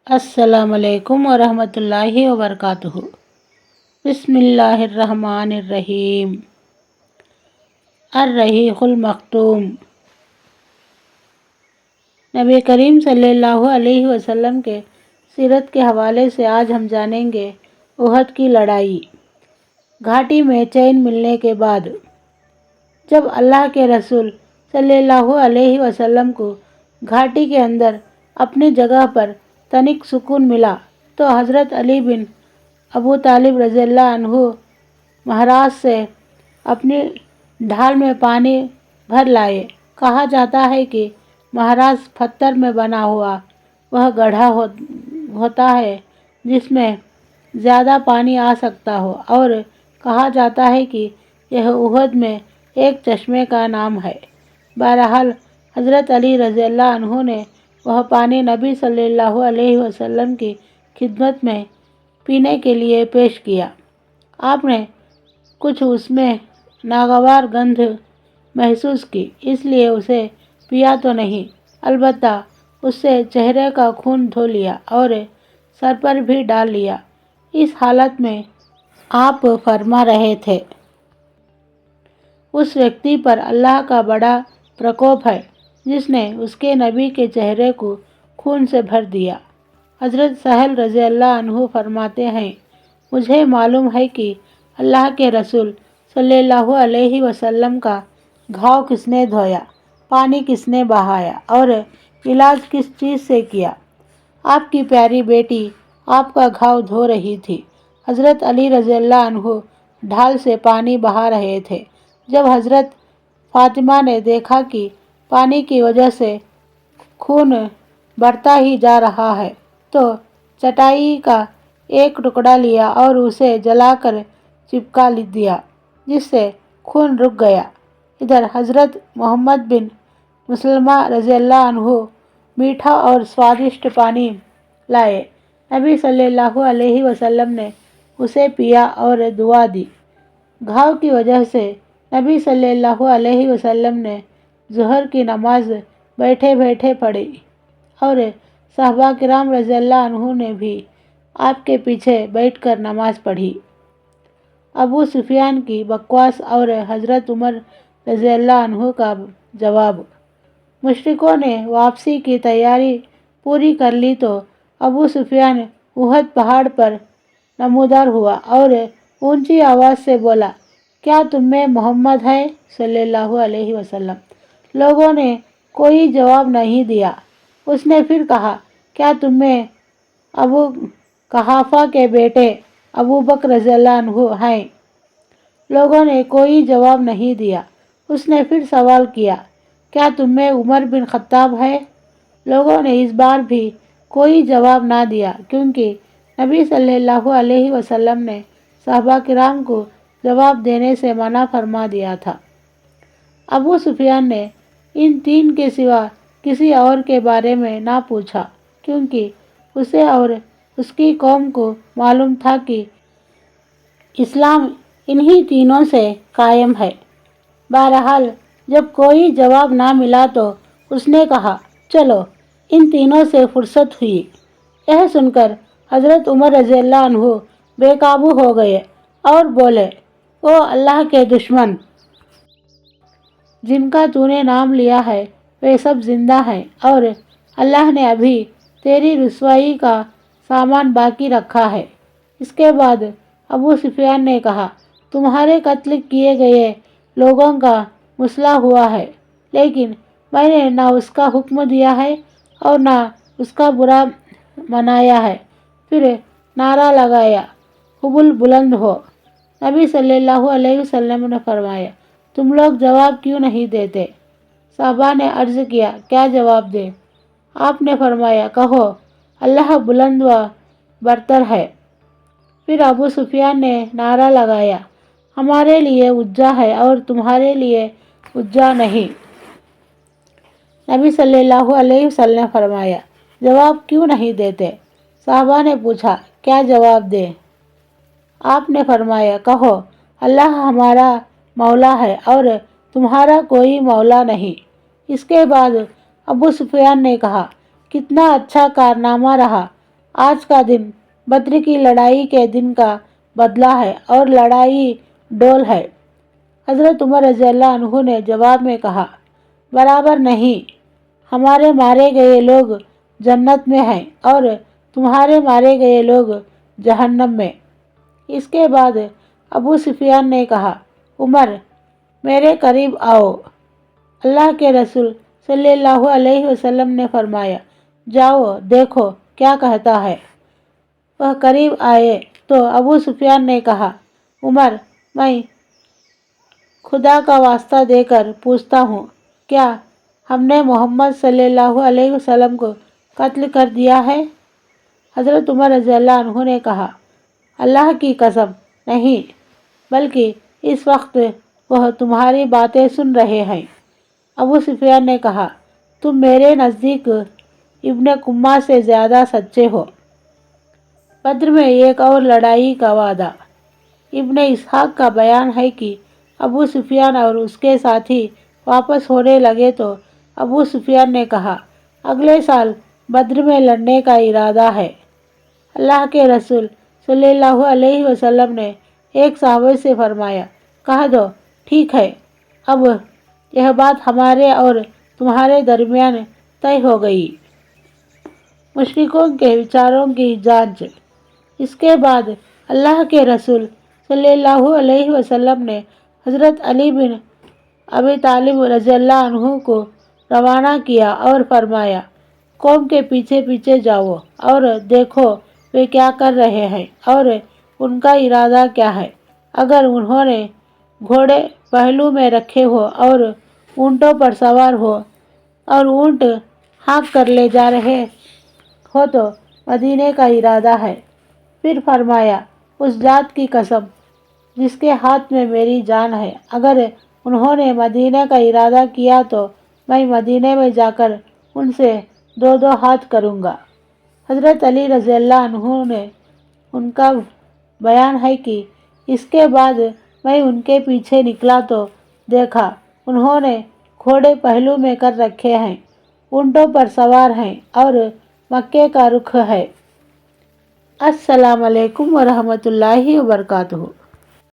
السلام علیکم ورحمۃ اللہ وبرکاتہ۔ بسم اللہ الرحمن الرحیم۔ الرحیق المختوم۔ نبی کریم صلی اللہ علیہ وسلم کے سیرت کے حوالے سے آج ہم جانیں گے احد کی لڑائی۔ گھاٹی میں چین ملنے کے بعد جب اللہ کے رسول صلی اللہ علیہ وسلم کو گھاٹی کے اندر اپنی جگہ پر تنک سکون ملا تو حضرت علی بن ابو طالب رضی اللہ عنہ محراث سے اپنی ڈھال میں پانی بھر لائے۔ کہا جاتا ہے کہ محراث پتھر میں بنا ہوا وہ گڑھا ہوتا ہے جس میں زیادہ پانی آ سکتا ہو، اور کہا جاتا ہے کہ یہ احد میں ایک چشمے کا نام ہے۔ بہرحال حضرت علی رضی اللہ عنہ نے وہ پانی نبی صلی اللہ علیہ وسلم کی خدمت میں پینے کے لیے پیش کیا۔ آپ نے کچھ اس میں ناگوار گندھ محسوس کی، اس لیے اسے پیا تو نہیں، البتہ اس سے چہرے کا خون دھو لیا اور سر پر بھی ڈال لیا۔ اس حالت میں آپ فرما رہے تھے، اس ویکتی پر اللہ کا بڑا پرکوپ ہے جس نے اس کے نبی کے چہرے کو خون سے بھر دیا۔ حضرت سہل رضی اللہ عنہ فرماتے ہیں، مجھے معلوم ہے کہ اللہ کے رسول صلی اللہ علیہ وسلم کا گھاؤ کس نے دھویا، پانی کس نے بہایا اور علاج کس چیز سے کیا۔ آپ کی پیاری بیٹی آپ کا گھاؤ دھو رہی تھی۔ حضرت علی رضی اللہ عنہ ڈھال سے پانی بہا رہے تھے۔ جب حضرت فاطمہ نے دیکھا کہ پانی کی وجہ سے خون بڑھتا ہی جا رہا ہے تو چٹائی کا ایک ٹکڑا لیا اور اسے جلا کر چپکا دیا، جس سے خون رک گیا۔ ادھر حضرت محمد بن مسلمہ رضی اللہ عنہ میٹھا اور سوادشٹ پانی لائے۔ نبی صلی اللہ علیہ وسلم نے اسے پیا اور دعا دی۔ گھاؤ کی وجہ سے نبی صلی اللہ علیہ وسلم نے ظہر کی نماز بیٹھے بیٹھے پڑھی اور صحابہ کرام رضی اللہ عنہ نے بھی آپ کے پیچھے بیٹھ کر نماز پڑھی۔ ابو سفیان کی بکواس اور حضرت عمر رضی اللہ عنہ کا جواب۔ مشرکوں نے واپسی کی تیاری پوری کر لی تو ابو سفیان احد پہاڑ پر نمودار ہوا اور اونچی آواز سے بولا، کیا تم میں محمد ہے صلی اللہ علیہ وسلم؟ لوگوں نے کوئی جواب نہیں دیا۔ اس نے پھر کہا، کیا تم میں ابو قحافہ کے بیٹے ابو بکر رضی اللہ عنہ ہیں؟ لوگوں نے کوئی جواب نہیں دیا۔ اس نے پھر سوال کیا، کیا تم میں عمر بن خطاب ہے؟ لوگوں نے اس بار بھی کوئی جواب نہ دیا، کیونکہ نبی صلی اللہ علیہ وسلم نے صحابہ کرام کو جواب دینے سے منع فرما دیا تھا۔ ابو سفیان نے ان تین کے سوا کسی اور کے بارے میں نہ پوچھا، کیونکہ اسے اور اس کی قوم کو معلوم تھا کہ اسلام انہی تینوں سے قائم ہے۔ بہرحال جب کوئی جواب نہ ملا تو اس نے کہا، چلو ان تینوں سے فرصت ہوئی۔ یہ سن کر حضرت عمر رضی اللہ عنہ بے قابو ہو گئے اور بولے، او اللہ کے دشمن! جن کا تو نے نام لیا ہے وہ سب زندہ ہیں، اور اللہ نے ابھی تیری رسوائی کا سامان باقی رکھا ہے۔ اس کے بعد ابو سفیان نے کہا، تمہارے قتل کیے گئے لوگوں کا مسئلہ ہوا ہے، لیکن میں نے نہ اس کا حکم دیا ہے اور نہ اس کا برا منایا ہے۔ پھر نعرہ لگایا، حبل بلند ہو۔ نبی صلی اللہ علیہ وسلم نے فرمایا، تم لوگ جواب کیوں نہیں دیتے؟ صحابہ نے عرض کیا، کیا جواب دیں؟ آپ نے فرمایا، کہو اللہ بلند و برتر ہے۔ پھر ابو سفیان نے نعرہ لگایا، ہمارے لیے عزا ہے اور تمہارے لیے عزا نہیں۔ نبی صلی اللہ علیہ وسلم نے فرمایا، جواب کیوں نہیں دیتے؟ صحابہ نے پوچھا، کیا جواب دیں؟ آپ نے فرمایا، کہو اللہ ہمارا مولا ہے اور تمہارا کوئی مولا نہیں۔ اس کے بعد ابو سفیان نے کہا، کتنا اچھا کارنامہ رہا، آج کا دن بدر کی لڑائی کے دن کا بدلہ ہے اور لڑائی ڈول ہے۔ حضرت عمر رضی اللہ عنہ نے جواب میں کہا، برابر نہیں، ہمارے مارے گئے لوگ جنت میں ہیں اور تمہارے مارے گئے لوگ جہنم میں۔ اس کے بعد ابو سفیان نے کہا، عمر میرے قریب آؤ۔ اللہ کے رسول صلی اللہ علیہ وسلم نے فرمایا، جاؤ دیکھو کیا کہتا ہے۔ وہ قریب آئے تو ابو سفیان نے کہا، عمر میں خدا کا واسطہ دے کر پوچھتا ہوں، کیا ہم نے محمد صلی اللہ علیہ وسلم کو قتل کر دیا ہے؟ حضرت عمر رضی اللہ عنہ نے کہا، اللہ کی قسم نہیں، بلکہ اس وقت وہ تمہاری باتیں سن رہے ہیں۔ ابو سفیان نے کہا، تم میرے نزدیک ابن کما سے زیادہ سچے ہو۔ بدر میں ایک اور لڑائی کا وعدہ۔ ابن اسحاق کا بیان ہے کہ ابو سفیان اور اس کے ساتھی واپس ہونے لگے تو ابو سفیان نے کہا، اگلے سال بدر میں لڑنے کا ارادہ ہے۔ اللہ کے رسول صلی اللہ علیہ وسلم نے ایک صحابی سے فرمایا، کہہ دو ٹھیک ہے، اب یہ بات ہمارے اور تمہارے درمیان طے ہو گئی۔ مشرکوں کے وچاروں کی جانچ۔ اس کے بعد اللہ کے رسول صلی اللہ علیہ وسلم نے حضرت علی بن ابی طالب رضی اللہ عنہ کو روانہ کیا اور فرمایا، قوم کے پیچھے پیچھے جاؤ اور دیکھو وہ کیا کر رہے ہیں اور ان کا ارادہ کیا ہے۔ اگر انہوں نے گھوڑے پہلو میں رکھے ہو اور اونٹوں پر سوار ہو اور اونٹ ہانک کر لے جا رہے ہو تو مدینے کا ارادہ ہے۔ پھر فرمایا، اس ذات کی قسم جس کے ہاتھ میں میری جان ہے، اگر انہوں نے مدینے کا ارادہ کیا تو میں مدینے میں جا کر ان سے دو دو ہاتھ کروں گا۔ حضرت علی رضی اللہ عنہ نے ان کا بیان ہے کہ اس کے بعد میں ان کے پیچھے نکلا تو دیکھا انہوں نے گھوڑے پہلو میں کر رکھے ہیں، اونٹوں پر سوار ہیں اور مکے کا رخ ہے۔ السلام علیکم ورحمۃ اللہ وبرکاتہ۔